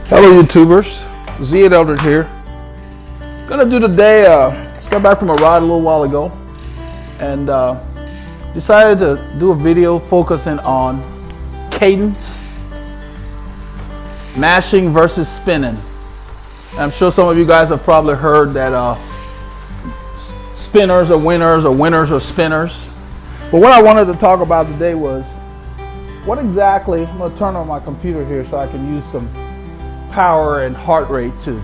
Hello YouTubers, Eldred here. Gonna do today, got back from a ride a little while ago and decided to do a video focusing on cadence, mashing versus spinning. And I'm sure some of you guys have probably heard that spinners are winners or winners are spinners. But what I wanted to talk about today was what exactly, I'm gonna turn on my computer here so I can use some power and heart rate to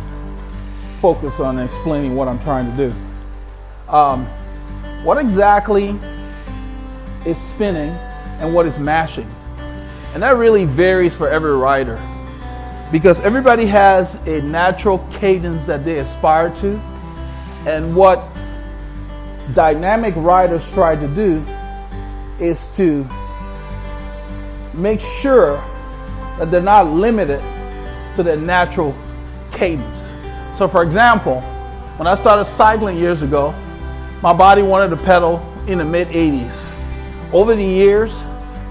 focus on explaining what I'm trying to do. What exactly is spinning and what is mashing? And that really varies for every rider because everybody has a natural cadence that they aspire to, and what dynamic riders try to do is to make sure that they're not limited to their natural cadence. So for example, when I started cycling years ago, my body wanted to pedal in the mid 80s. Over the years,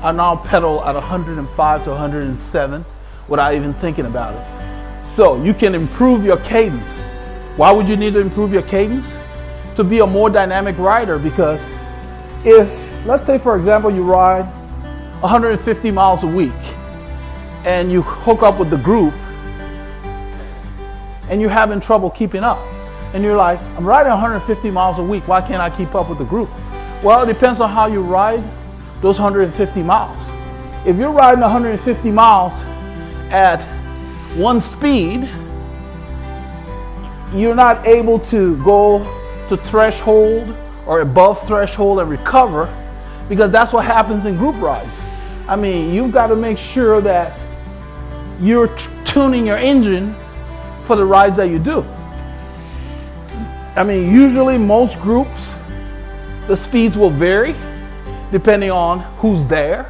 I now pedal at 105 to 107 without even thinking about it. So you can improve your cadence. Why would you need to improve your cadence? To be a more dynamic rider, because if, let's say for example, you ride 150 miles a week and you hook up with the group and you're having trouble keeping up. And you're like, I'm riding 150 miles a week. Why can't I keep up with the group? Well, it depends on how you ride those 150 miles. If you're riding 150 miles at one speed, you're not able to go to threshold or above threshold and recover, because that's what happens in group rides. I mean, you've got to make sure that you're tuning your engine for the rides that you do. I mean, usually most groups, the speeds will vary depending on who's there,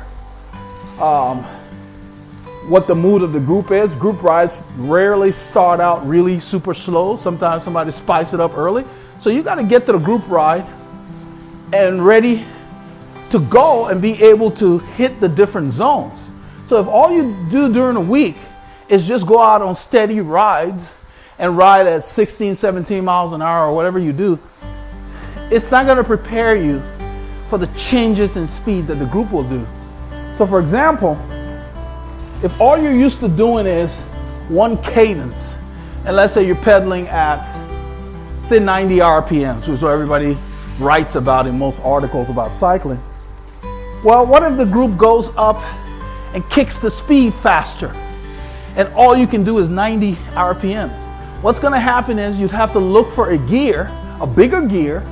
what the mood of the group is. Group rides rarely start out really super slow. Sometimes somebody spice it up early. So you got to get to the group ride and ready to go and be able to hit the different zones. So if all you do during the week is just go out on steady rides and ride at 16, 17 miles an hour or whatever you do, it's not going to prepare you for the changes in speed that the group will do. So for example, if all you're used to doing is one cadence, and let's say you're pedaling at, say, 90 RPMs, which is what everybody writes about in most articles about cycling. Well, what if the group goes up and kicks the speed faster, and all you can do is 90 RPMs? What's going to happen is you'd have to look for a gear, a bigger gear,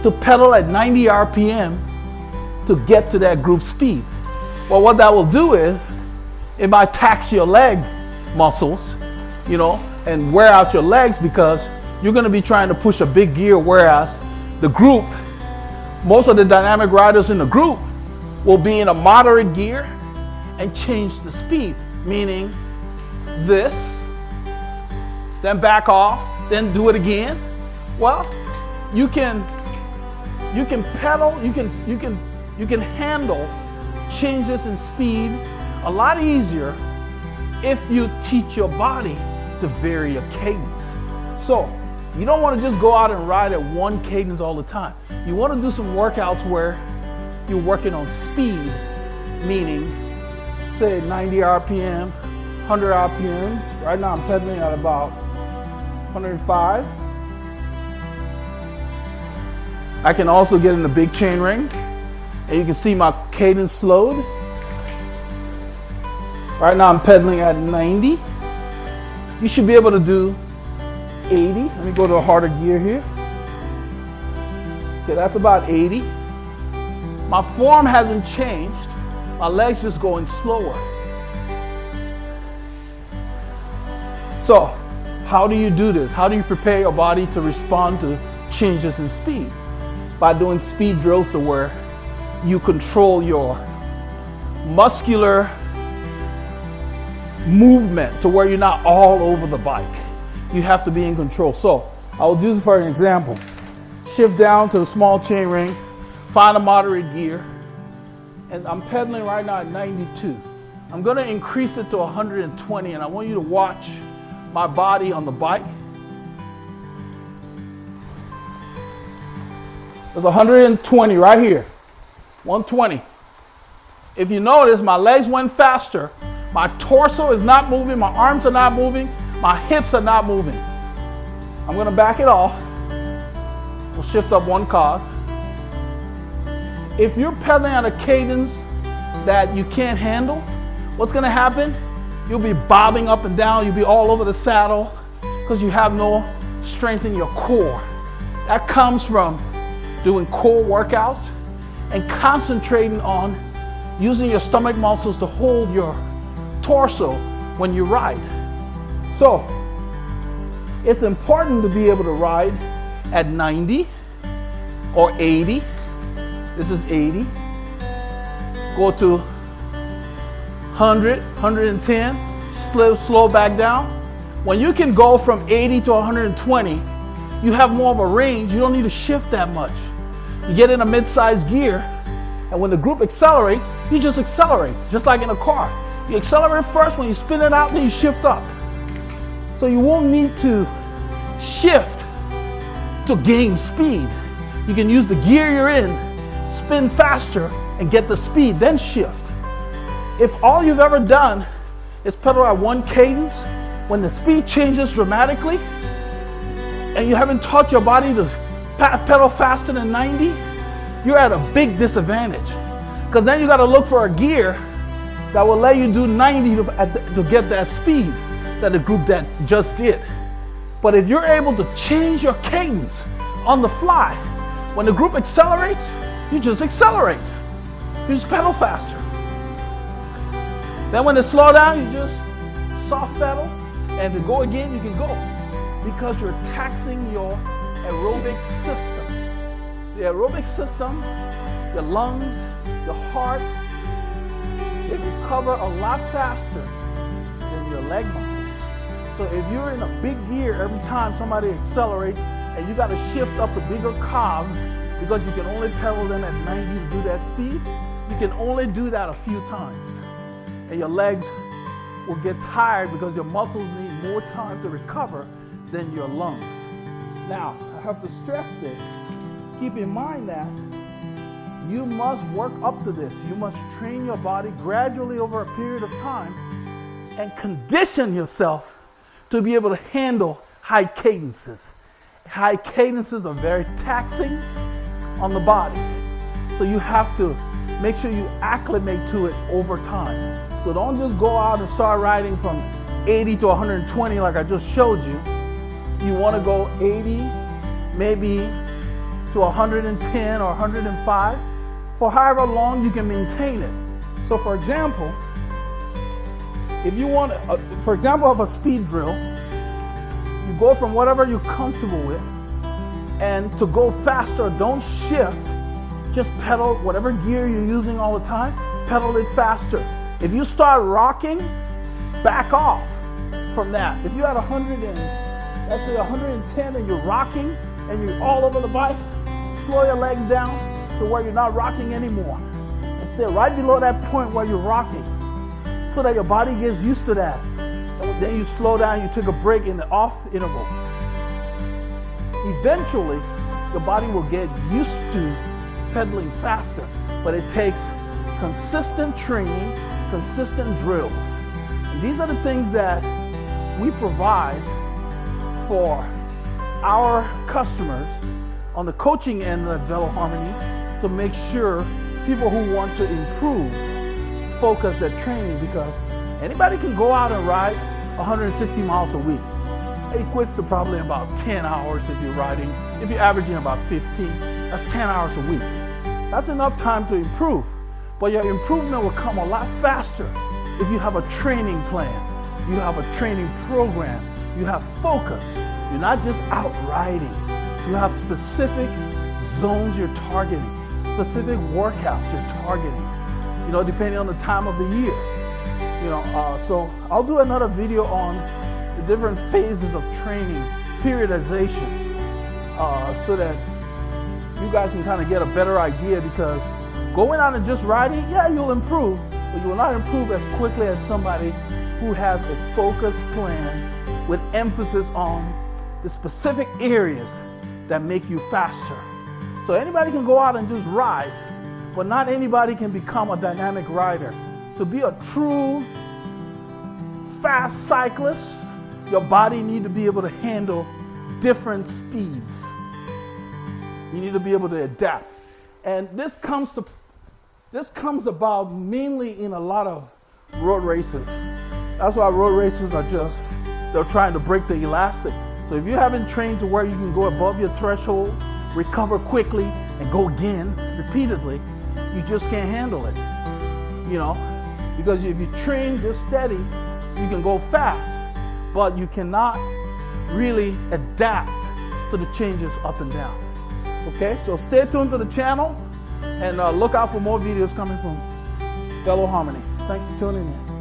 to pedal at 90 RPM to get to that group speed. Well, what that will do is it might tax your leg muscles, and wear out your legs, because you're going to be trying to push a big gear, whereas the group, most of the dynamic riders in the group will be in a moderate gear and change the speed, meaning this, then back off, then do it again. Well, you can pedal, you can handle changes in speed a lot easier if you teach your body to vary your cadence. So you don't want to just go out and ride at one cadence all the time. You want to do some workouts where you're working on speed, meaning say 90 RPM, 100 RPM. Right now I'm pedaling at about 105. I can also get in the big chain ring, and you can see my cadence slowed. Right now I'm pedaling at 90. You should be able to do 80. Let me go to a harder gear here. Okay, that's about 80. My form hasn't changed. My legs just going slower. So, how do you do this? How do you prepare your body to respond to changes in speed? By doing speed drills to where you control your muscular movement to where you're not all over the bike. You have to be in control. So I will do this for an example. Shift down to the small chain ring, find a moderate gear, and I'm pedaling right now at 92. I'm going to increase it to 120, and I want you to watch my body on the bike. There's 120 right here. 120. If you notice, my legs went faster. My torso is not moving. My arms are not moving. My hips are not moving. I'm going to back it off. We'll shift up one cog. If you're pedaling at a cadence that you can't handle, what's going to happen? You'll be bobbing up and down. You'll be all over the saddle because you have no strength in your core. That comes from doing core workouts and concentrating on using your stomach muscles to hold your torso when you ride. So it's important to be able to ride at 90 or 80. This is 80. Go to 100, 110, slow back down. When you can go from 80 to 120, you have more of a range. You don't need to shift that much. You get in a mid-sized gear, and when the group accelerates, you just accelerate, just like in a car. You accelerate first, when you spin it out, then you shift up. So you won't need to shift to gain speed. You can use the gear you're in, spin faster, and get the speed, then shift. If all you've ever done is pedal at one cadence, when the speed changes dramatically, and you haven't taught your body to pedal faster than 90, you're at a big disadvantage. Because then you got to look for a gear that will let you do 90 to get that speed that the group that just did. But if you're able to change your cadence on the fly, when the group accelerates, you just accelerate. You just pedal faster. Then when they slow down, you just soft pedal, and to go again, you can go. Because you're taxing your aerobic system. The aerobic system, your lungs, your heart, they recover a lot faster than your leg muscles. So if you're in a big gear every time somebody accelerates and you got to shift up the bigger cogs because you can only pedal them at 90 to do that speed, you can only do that a few times. And your legs will get tired because your muscles need more time to recover than your lungs. Now, I have to stress this. Keep in mind that you must work up to this. You must train your body gradually over a period of time and condition yourself to be able to handle high cadences. High cadences are very taxing on the body. So you have to make sure you acclimate to it over time. So don't just go out and start riding from 80 to 120 like I just showed you. You want to go 80, maybe to 110 or 105 for however long you can maintain it. So for example, if you want, for example, of a speed drill, you go from whatever you're comfortable with, and to go faster, don't shift, just pedal whatever gear you're using all the time, pedal it faster. If you start rocking, back off from that. If you're at 100 and let's say 110 and you're rocking and you're all over the bike, slow your legs down to where you're not rocking anymore and stay right below that point where you're rocking so that your body gets used to that. And then you slow down, you take a break in the off interval. Eventually, your body will get used to pedaling faster, but it takes consistent training, consistent drills. And these are the things that we provide for our customers on the coaching end of Veloharmony to make sure people who want to improve focus their training, because anybody can go out and ride 150 miles a week. It equates to probably about 10 hours if you're riding. If you're averaging about 15, that's 10 hours a week. That's enough time to improve. But your improvement will come a lot faster if you have a training plan, you have a training program, you have focus. You're not just out riding. You have specific zones you're targeting, specific workouts you're targeting, depending on the time of the year. So I'll do another video on the different phases of training, periodization, so that you guys can kind of get a better idea, because going out and just riding, yeah, you'll improve, but you will not improve as quickly as somebody who has a focused plan with emphasis on the specific areas that make you faster. So anybody can go out and just ride, but not anybody can become a dynamic rider. To be a true fast cyclist, your body needs to be able to handle different speeds. You need to be able to adapt. And this comes about mainly in a lot of road races. That's why road races are they're trying to break the elastic. So if you haven't trained to where you can go above your threshold, recover quickly, and go again repeatedly, you just can't handle it. Because if you train just steady, you can go fast, but you cannot really adapt to the changes up and down. Okay, so stay tuned to the channel and look out for more videos coming from Veloharmony. Thanks for tuning in.